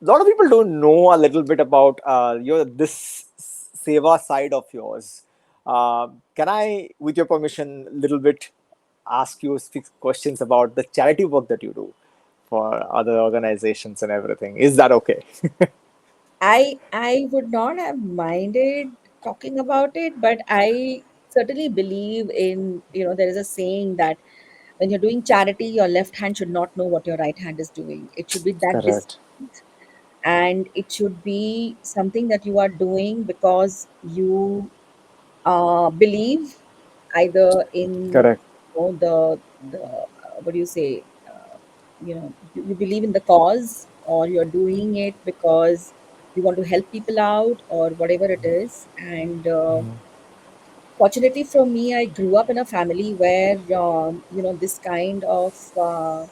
a lot of people don't know a little bit about your this seva side of yours. Can I, with your permission, little bit ask you questions about the charity work that you do for other organizations and everything? Is that okay? I would not have minded talking about it, but I certainly believe in, there is a saying that when you're doing charity, your left hand should not know what your right hand is doing. It should be that Correct. distinct, and it should be something that you are doing because you believe either in, Correct. the what do you say, you believe in the cause, or you're doing it because you want to help people out, or whatever it is. And fortunately for me, I grew up in a family where this kind of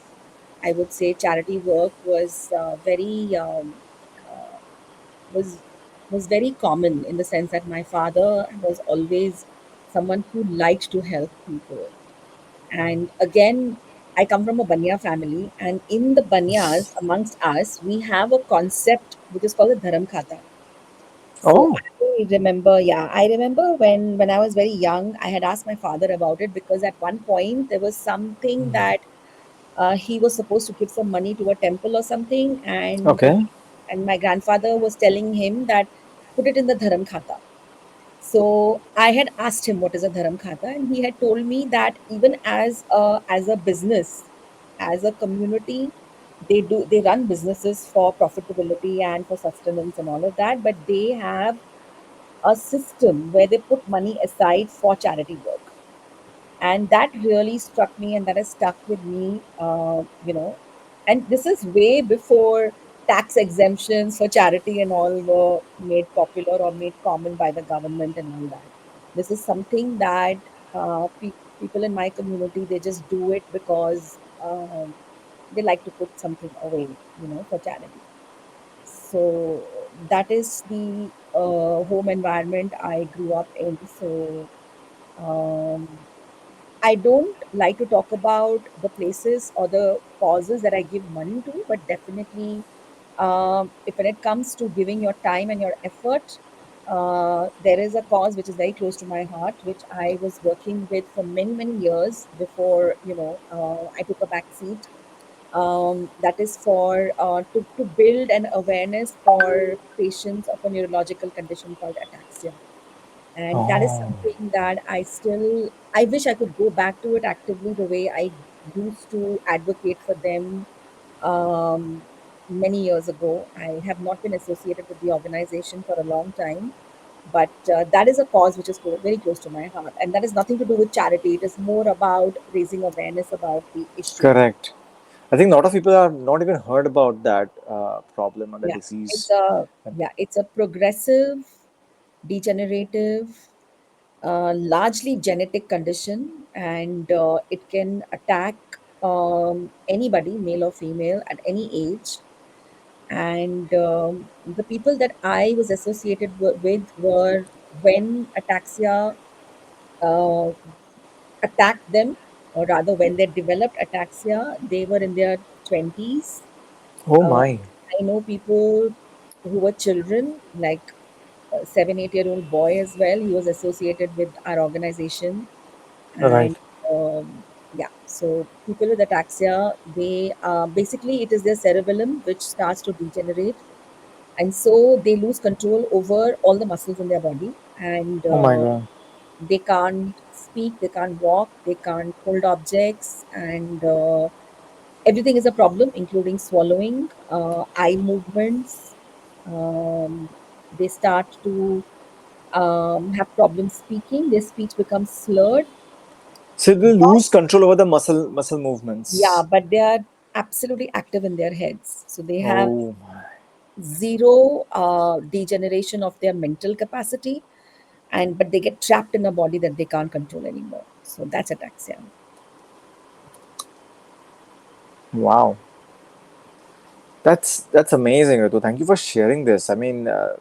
I would say charity work was very uh, was was very common, in the sense that my father was always someone who liked to help people. And again, I come from a Banya family, and in the Banyas, amongst us, we have a concept which is called the Dharam Khata. So Oh. I remember, yeah, I remember when I was very young, I had asked my father about it, because at one point there was something that he was supposed to give some money to a temple or something, Okay. and my grandfather was telling him that put it in the Dharam Khata. So I had asked him what is a Dharam Khata, and he had told me that even as a business, as a community, they run businesses for profitability and for sustenance and all of that, but they have a system where they put money aside for charity work. And that really struck me, and that has stuck with me, and this is way before tax exemptions for charity and all were made popular or made common by the government and all that. This is something that people in my community, they just do it because they like to put something away, for charity. So that is the home environment I grew up in. So um, I don't like to talk about the places or the causes that I give money to, but definitely, if when it comes to giving your time and your effort, there is a cause which is very close to my heart, which I was working with for many, many years before, I took a back seat. That is for to build an awareness for patients of a neurological condition called ataxia. And that is Oh. something that I wish I could go back to it actively, the way I used to advocate for them um, many years ago. I have not been associated with the organization for a long time, but that is a cause which is very close to my heart, and that has nothing to do with charity. It is more about raising awareness about the issue. Correct. I think a lot of people have not even heard about that problem or the Yeah, it's disease. a And yeah, it's a progressive, degenerative, largely genetic condition, and it can attack anybody, male or female, at any age. And the people that I was associated with were, when ataxia uh, attacked them, or rather, when they developed ataxia, they were in their 20s. oh Uh, my. I know people who were children, like a 7, 8 year old boy as well. He was associated with our organization. Right. And yeah, so people with ataxia, they basically, it is their cerebellum which starts to degenerate, and so they lose control over all the muscles in their body, and Oh my God. they can't speak, they can't walk, they can't hold objects, and everything is a problem, including swallowing, eye movements. They start to have problems speaking. Their speech becomes slurred. So they lose control over the muscle Yeah, movements. but they are absolutely active in their heads. So they have Oh my. zero degeneration of their mental capacity, and but they get trapped in a body that they can't control anymore. So that's ataxia. Wow. That's amazing, Ritu. Thank you for sharing this. I mean, a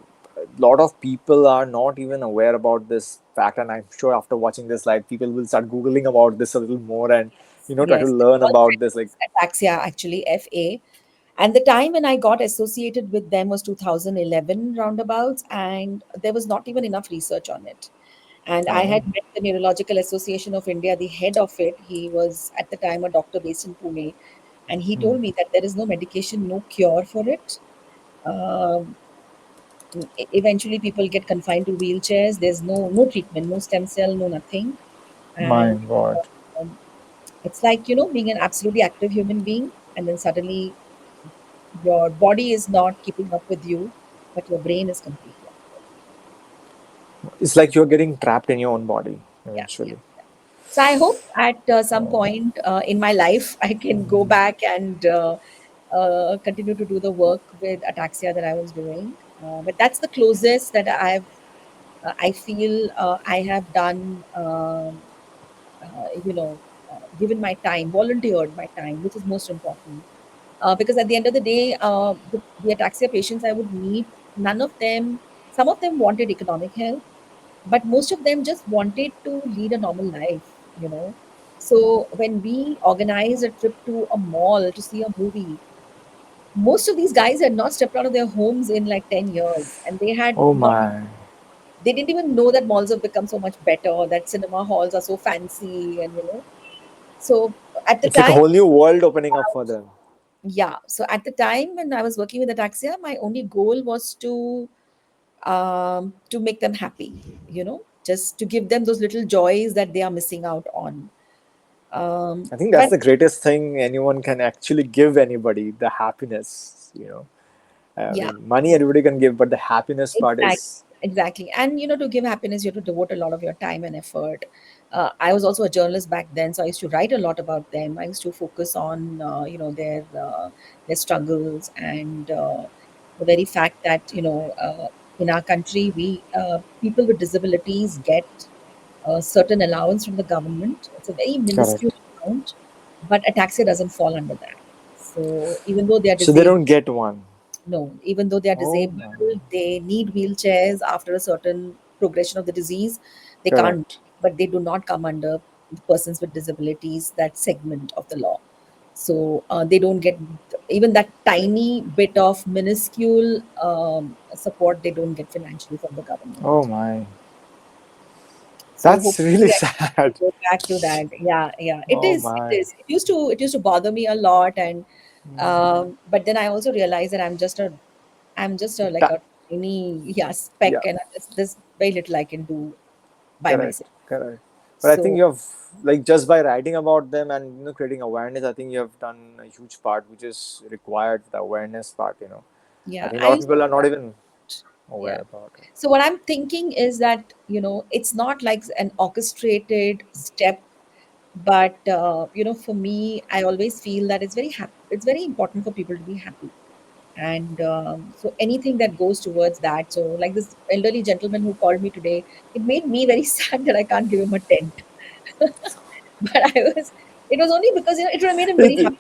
lot of people are not even aware about this fact, and I'm sure after watching this live, people will start googling about this a little more and try to Yes, it's learn called about this. Like, Friedreich's ataxia, actually, FA. And the time when I got associated with them was 2011 roundabouts, and there was not even enough research on it. And I Oh, had met the Neurological Association of India, the head of it. He was at the time a doctor based in Pune, and he hmm. told me that there is no medication, no cure for it. Um, Eventually, people get confined to wheelchairs. There's no treatment, no stem cell, no nothing, My and God. um, it's like being an absolutely active human being, and then suddenly your body is not keeping up with you, but your brain is completely active. It's like you're getting trapped in your own body Yeah, yeah. eventually. So I hope at some Oh, point in my life I can go back and continue to do the work with ataxia that I was doing. But that's the closest that I feel I have done. Given my time, volunteered my time, which is most important. Because at the end of the day, the ataxia patients I would meet, none of them, some of them wanted economic help, but most of them just wanted to lead a normal life, you know. So when we organized a trip to a mall to see a movie, most of these guys had not stepped out of their homes in like 10 years, and they had oh not, my. they didn't even know that malls have become so much better, that cinema halls are so fancy, and so at the It's like a time, whole new world opening up for them. yeah. So at the time when I was working with ataxia, my only goal was to make them happy, just to give them those little joys that they are missing out on. I think that's But the greatest thing anyone can actually give anybody, the happiness, I yeah, mean, money everybody can give, but the happiness part exactly, is exactly. And to give happiness, you have to devote a lot of your time and effort. I was also a journalist back then, so I used to write a lot about them. I used to focus on their struggles, and the very fact that in our country we people with disabilities get a certain allowance from the government. It's a very minuscule correct. amount, but ataxia doesn't fall under that. So even though they are So they disabled, don't get one. no, even though they are Oh disabled, my. they need wheelchairs after a certain progression of the disease. They can't, Correct. but they do not come under persons with disabilities, that segment of the law. So they don't get even that tiny bit of minuscule support, they don't get financially from the Oh government. my. So That's hopefully really I can sad. go back to that. Yeah, yeah. It Oh is. It my. is. It used to bother me a lot, and but then I also realized that I'm just like Ta- a tiny, yeah, speck, yeah, and there's very little I can do by correct. myself. Correct. But I think So you have, like, just by writing about them and creating awareness, I think you have done a huge part, which is required, the awareness part. I yeah, think a I lot of used people are not even yeah. aware about it. So what I'm thinking is that it's not like an orchestrated step, but for me, I always feel that it's very important for people to be happy. And so anything that goes towards that, so like this elderly gentleman who called me today, it made me very sad that I can't give him a tent. But it was only because it made him very It, happy.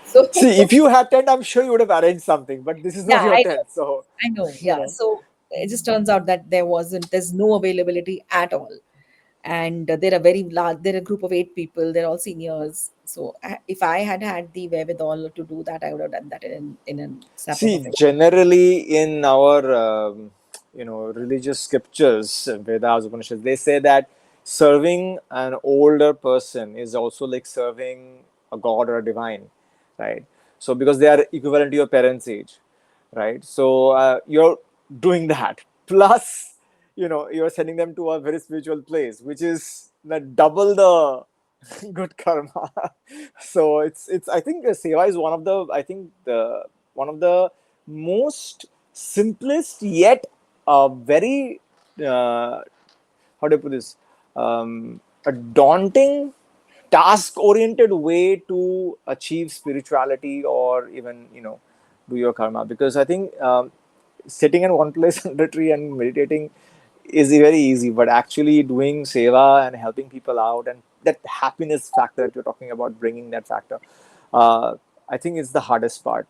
So see, if you had tent, I'm sure you would have arranged something, but this is not yeah, your I know, tent, so I know, you yeah. know. So it just turns out that there's no availability at all, and they're a very large, they're a group of 8 people, they're all seniors. So if I had had the wherewithal to do that, I would have done that in a snap of a See, finger. generally in our religious scriptures, Vedas, Upanishads, they say that serving an older person is also like serving a god or a divine, right? So because they are equivalent to your parents' age, right? So you're doing that. Plus, you're sending them to a very spiritual place, which is like double the good karma. So it's I think seva is one of the most simplest yet very uh, how do I put this, a daunting task oriented way to achieve spirituality, or even do your karma, because I think sitting in one place under a tree and meditating is very easy, but actually doing seva and helping people out, and that happiness factor that you're talking about, bringing that factor, uh, I think is the hardest part.